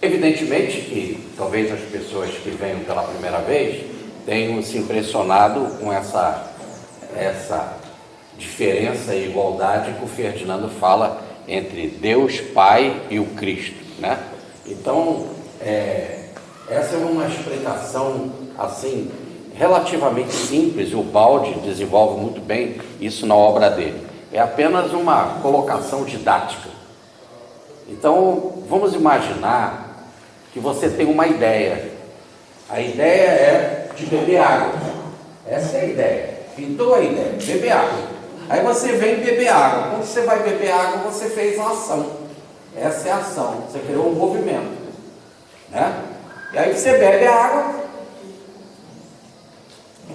Evidentemente que talvez as pessoas que venham pela primeira vez tenham se impressionado com essa diferença e igualdade que o Ferdinando fala entre Deus Pai e o Cristo, né? Então, essa é uma explicação assim relativamente simples. O Baldi desenvolve muito bem isso na obra dele. É apenas uma colocação didática. Então, vamos imaginar que você tem uma ideia. A ideia é de beber água. Essa é a ideia. Pintou a ideia, beber água. Aí você vem beber água. Quando você vai beber água, você fez a ação. Essa é a ação. Você criou um movimento, né? E aí você bebe a água,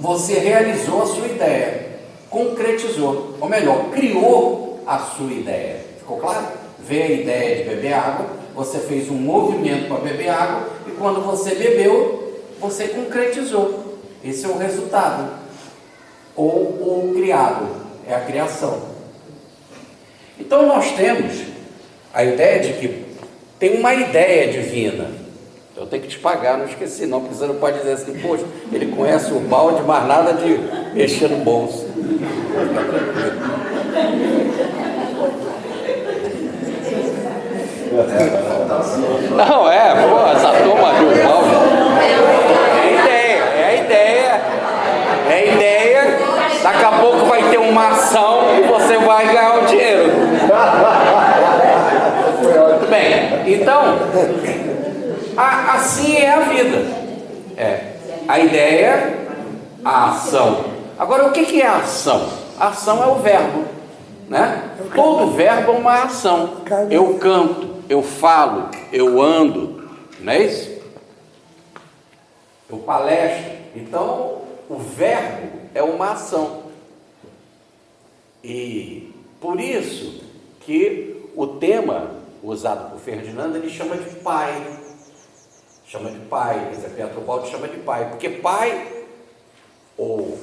você realizou a sua ideia, concretizou, ou melhor, criou a sua ideia. Ficou claro? Veio a ideia de beber água, você fez um movimento para beber água, e quando você bebeu, você concretizou. Esse é o resultado, ou o criado, é a criação. Então nós temos a ideia de que tem uma ideia divina. Eu tenho que te pagar, não esqueci não, porque você não pode dizer assim, poxa, ele conhece o Baldi, mas nada de mexer no bolso. Não, essa turma ali, o Baldi. É a ideia, daqui a pouco vai ter uma ação e você vai ganhar o dinheiro. Muito bem, então, assim é a vida. A ideia, a ação. Agora, o que é a ação? A ação é o verbo, né? Todo verbo é uma ação. Eu canto, eu falo, eu ando, não é isso? Eu palestro. Então, o verbo é uma ação. E por isso que o tema usado por Ferdinando, ele chama de pai. Chama de pai, quer dizer, Pietro Baldi chama de pai, porque pai, ou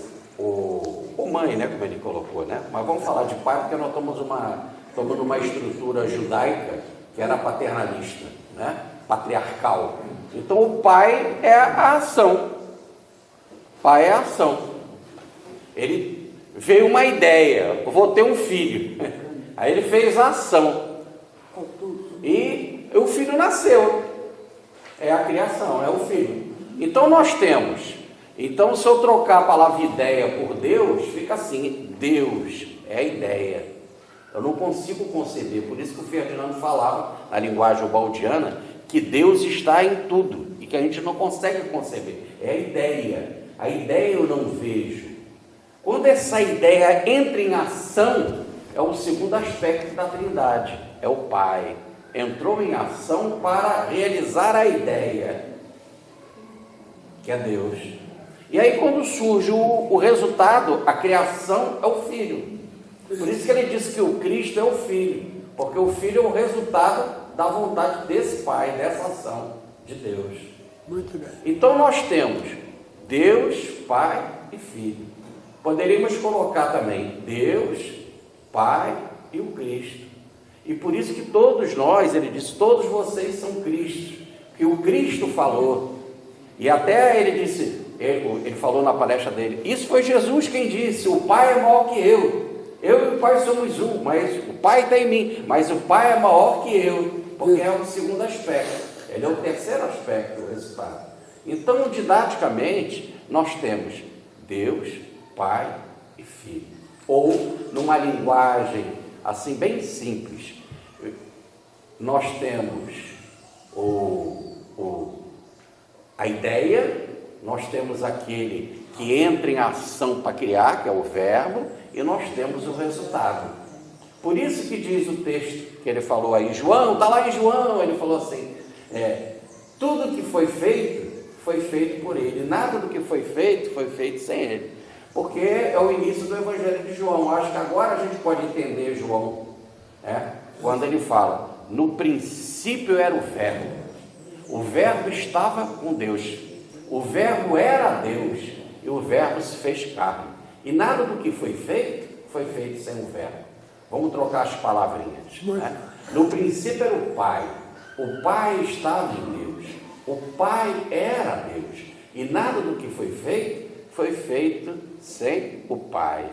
mãe, né, como ele colocou, né? Mas vamos falar de pai porque nós estamos numa estrutura judaica que era paternalista, né? Patriarcal. Então o pai é a ação. Pai é a ação. Ele veio uma ideia, eu vou ter um filho. Aí ele fez a ação. E o filho nasceu. É a criação, é o filho. Então nós temos. Então, se eu trocar a palavra ideia por Deus, fica assim: Deus é a ideia. Eu não consigo conceber. Por isso que o Ferdinando falava, na linguagem baldiana, que Deus está em tudo e que a gente não consegue conceber. É a ideia. A ideia eu não vejo. Quando essa ideia entra em ação, é o segundo aspecto da Trindade. É o Pai. Entrou em ação para realizar a ideia, que é Deus. E aí quando surge o resultado, a criação é o Filho. Por isso que ele disse que o Cristo é o Filho, porque o Filho é o resultado da vontade desse Pai, dessa ação de Deus. Muito bem. Então nós temos Deus, Pai e Filho. Poderíamos colocar também Deus, Pai e o Cristo. E por isso que todos nós, ele disse, todos vocês são Cristo, que o Cristo falou. E até ele disse, ele falou na palestra dele, isso foi Jesus quem disse, o Pai é maior que eu e o Pai somos um, mas o Pai está em mim, mas o Pai é maior que eu, porque é o segundo aspecto, ele é o terceiro aspecto do resultado. Então, didaticamente, nós temos Deus, Pai e Filho, ou numa linguagem assim bem simples, nós temos a ideia, nós temos aquele que entra em ação para criar, que é o verbo, e nós temos o resultado. Por isso que diz o texto que ele falou aí, João, está lá em João, ele falou assim, tudo que foi feito por ele, nada do que foi feito sem ele, porque é o início do Evangelho de João. Acho que agora a gente pode entender João, quando ele fala, no princípio era o verbo estava com Deus, o verbo era Deus, e o verbo se fez carne, e nada do que foi feito sem o verbo. Vamos trocar as palavrinhas, né? No princípio era o Pai, O Pai estava em Deus. O Pai era Deus. E nada do que foi feito sem o Pai,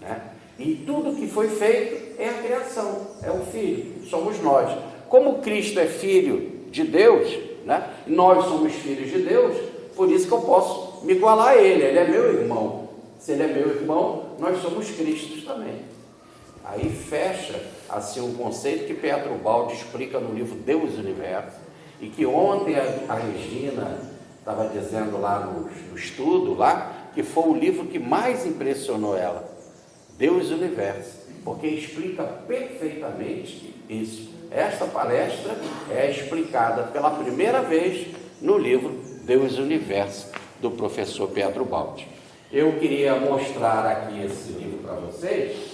né? E tudo que foi feito é a criação, é o Filho, somos nós. Como Cristo é Filho de Deus, né? Nós somos filhos de Deus, por isso que eu posso me igualar a Ele. Ele é meu irmão. Se Ele é meu irmão, nós somos Cristos também. Aí fecha assim um conceito que Pietro Baldi explica no livro Deus e Universo, e que ontem a Regina estava dizendo lá no estudo, lá, que foi o livro que mais impressionou ela, Deus e Universo, porque explica perfeitamente isso. Esta palestra é explicada pela primeira vez no livro Deus e Universo, do professor Pietro Baldi. Eu queria mostrar aqui esse livro para vocês,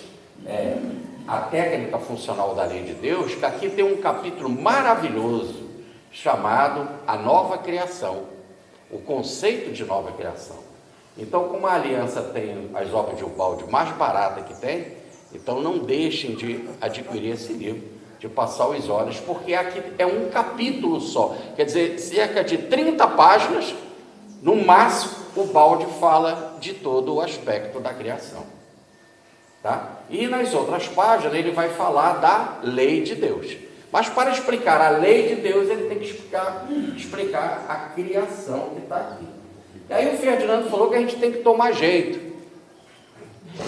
a técnica funcional da lei de Deus, que aqui tem um capítulo maravilhoso, chamado A Nova Criação, o conceito de nova criação. Então, como a Aliança tem as obras de Ubaldi mais baratas que tem, então não deixem de adquirir esse livro, de passar os olhos, porque aqui é um capítulo só, quer dizer, cerca de 30 páginas, no máximo, o Baldi fala de todo o aspecto da criação. Tá? E nas outras páginas ele vai falar da lei de Deus. Mas para explicar a lei de Deus, ele tem que explicar a criação que está aqui. E aí o Ferdinando falou que a gente tem que tomar jeito.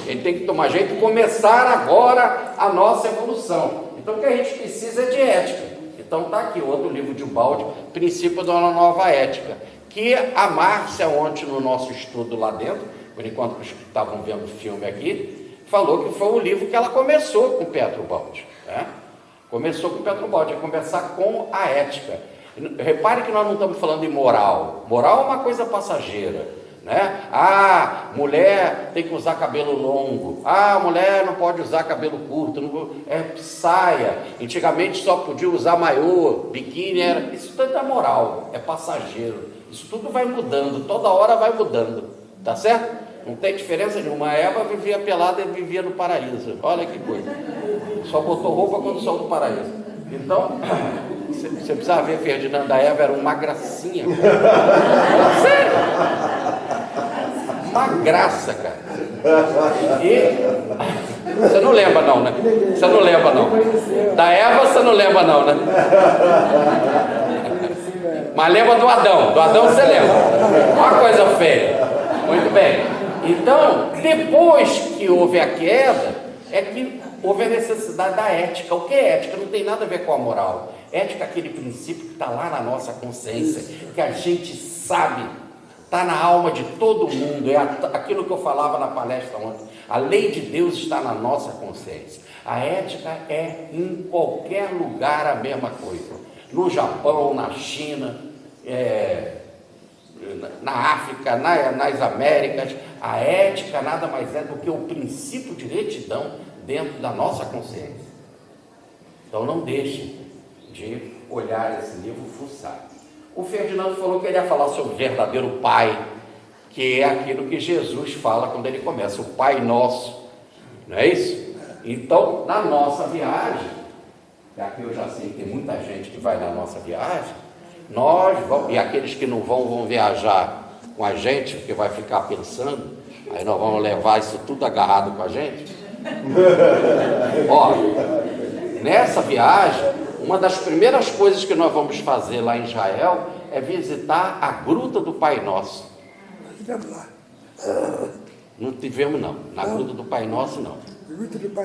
Ele tem que tomar jeito e começar agora a nossa evolução. Então o que a gente precisa é de ética. Então está aqui outro livro de Ubaldi, Princípio da Nova Ética, que a Márcia ontem no nosso estudo lá dentro, por enquanto que estavam vendo o filme aqui, falou que foi o livro que ela começou com Pietro Baldi, né? Começou com Pietro Baldi, a conversar com a ética. Repare que nós não estamos falando de moral. Moral é uma coisa passageira, né? Ah, mulher tem que usar cabelo longo. Ah, mulher não pode usar cabelo curto. Não, saia. Antigamente só podia usar maiô, biquíni. Isso tudo é moral, é passageiro. Isso tudo vai mudando, toda hora vai mudando. Tá certo? Não tem diferença nenhuma. A Eva vivia pelada e vivia no paraíso. Olha que coisa. Só botou roupa quando saiu do paraíso. Então, você precisava ver, Ferdinando, a Eva era uma gracinha, cara. Sério? Uma graça, cara. E você não lembra não, né? Você não lembra não. Da Eva você não lembra não, né? Mas lembra do Adão. Do Adão você lembra. Uma coisa feia. Muito bem. Então, depois que houve a queda, é que houve a necessidade da ética. O que é ética? Não tem nada a ver com a moral. Ética é aquele princípio que está lá na nossa consciência, que a gente sabe, está na alma de todo mundo. É aquilo que eu falava na palestra ontem. A lei de Deus está na nossa consciência. A ética é em qualquer lugar a mesma coisa. No Japão, na China, na África, nas Américas, a ética nada mais é do que o princípio de retidão dentro da nossa consciência. Então não deixem de olhar esse livro, fuçar. O Ferdinando falou que ele ia falar sobre o verdadeiro Pai, que é aquilo que Jesus fala quando ele começa, o Pai Nosso, não é isso? Então, na nossa viagem, aqui eu já sei que tem muita gente que vai na nossa viagem, nós vamos, e aqueles que não vão viajar com a gente, porque vai ficar pensando, aí nós vamos levar isso tudo agarrado com a gente. Ó, nessa viagem, uma das primeiras coisas que nós vamos fazer lá em Israel é visitar a Gruta do Pai Nosso. Não tivemos não, na Gruta do Pai Nosso não.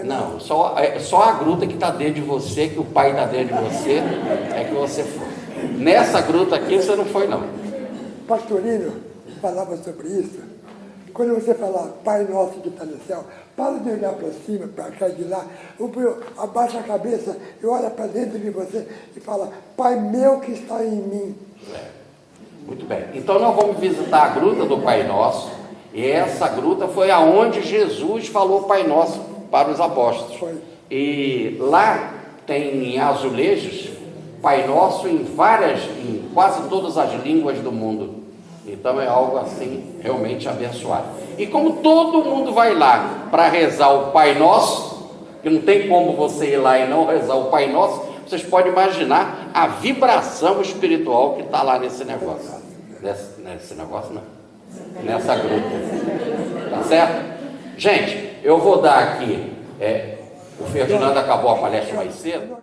Não, só a gruta que está dentro de você, que o Pai está dentro de você, é que você foi. Nessa gruta aqui você não foi não. Pastorino falava sobre isso. Quando você falar Pai Nosso que está no céu, para de olhar para cima, para cá de lá, abaixa a cabeça e olha para dentro de você e fala, Pai meu que está em mim. Muito bem, então nós vamos visitar a gruta do Pai Nosso, e essa gruta foi aonde Jesus falou Pai Nosso para os apóstolos. Foi. E lá tem azulejos Pai Nosso em quase todas as línguas do mundo. Então é algo assim realmente abençoado. E como todo mundo vai lá para rezar o Pai Nosso, que não tem como você ir lá e não rezar o Pai Nosso, vocês podem imaginar a vibração espiritual que está lá nesse negócio. Nesse negócio não, nessa gruta. Tá certo? Gente, eu vou dar aqui, o Ferdinando acabou a palestra mais cedo.